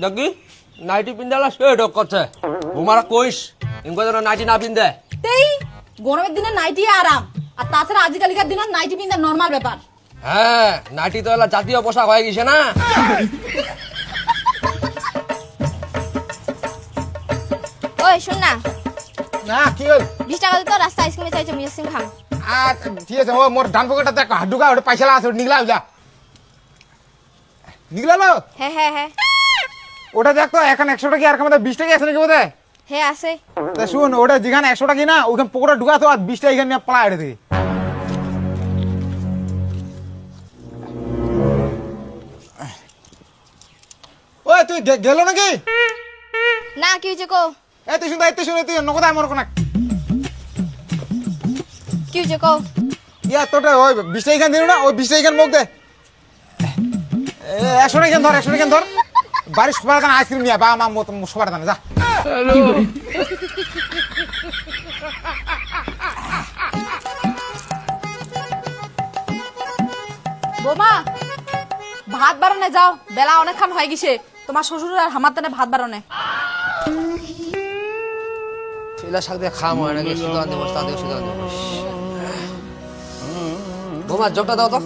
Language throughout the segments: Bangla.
দেখি নাইটি পিন্দালা সে ডক করছে বোমারা কইস ইনকো যেন নাইটি না পিন্দে তেই গরমের দিনে নাইটি আরাম আর তাছাড়া আজকালকার দিনে নাইটি পিন্দা নরমাল ব্যাপার। হ্যাঁ নাইটি তো এলা জাতীয় পোশাক হয়ে গেছে না। ওই শোন না, না কি হল 20 টাকা দিতে রাস্তা আইসক্রিমে চাইছে আমি আইসক্রিম খাম। ঠিক আছে ও মোর ডান পকেটে দেখ হাডুকা ওটা পয়সা আছে নিগলা ওটা নিগলা না হ্যাঁ হ্যাঁ হ্যাঁ ওটা দেখ তো এখন 100 টাকা আর কমাতে 20 টাকা আছে নাকি বোধহয়। হ্যাঁ আছে। তা শুন ওটা যেখানে 100 টাকা না ওখানে পকেটে ঢুকা তো আর 20 টাকা এখানে পালা এড়ে দে। ওই তুই গেল নাকি? না কি হয়েছে কো? এই তুই শুন তুই নগদ আমার কোনা কি হয়েছে কো? ইয়া তোটা ওই 20 টাকা এখানে দিল না ওই 20 টাকা এখানে মুখ দে 100 টাকা ধর 100 টাকা ধর বারিশ সবার কানে আইসক্রিম নিয়ে বা মা সবার কানে যা। বোমা ভাত বাড়ানে যাও, বেলা অনেকক্ষণ হয়ে গেছে। তোমার শ্বশুর আর আমার তানে ভাত বাড়ানে। ছেলা শাক দিয়ে খাম হয় নাকি শুধু আনতে বস তাদের শুধু আনতে বস বোমা জগটা দাও তো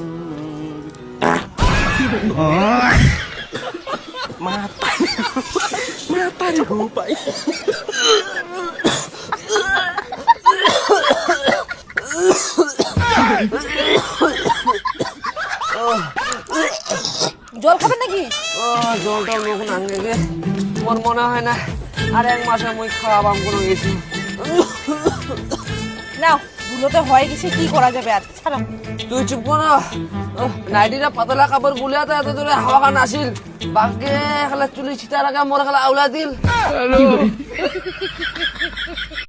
জল খাবেন নাকি? জলটা মুখ নাঙ্গে গে মোর মনে হয় না আর 1 মাসে মুই খাওয়াবাম কোনো কিছু। নাও গুলোতে হয়ে গেছে, কি করা যাবে আর ছাড়ো। তুই চুপ করো নাইটিটা পাতলা কাপড় গুলিয়া তো এত দূরে হাওয়া খান আসিল বাঘে খেলা চুলি ছিটার আগে মোর খেলা আউলা দিল।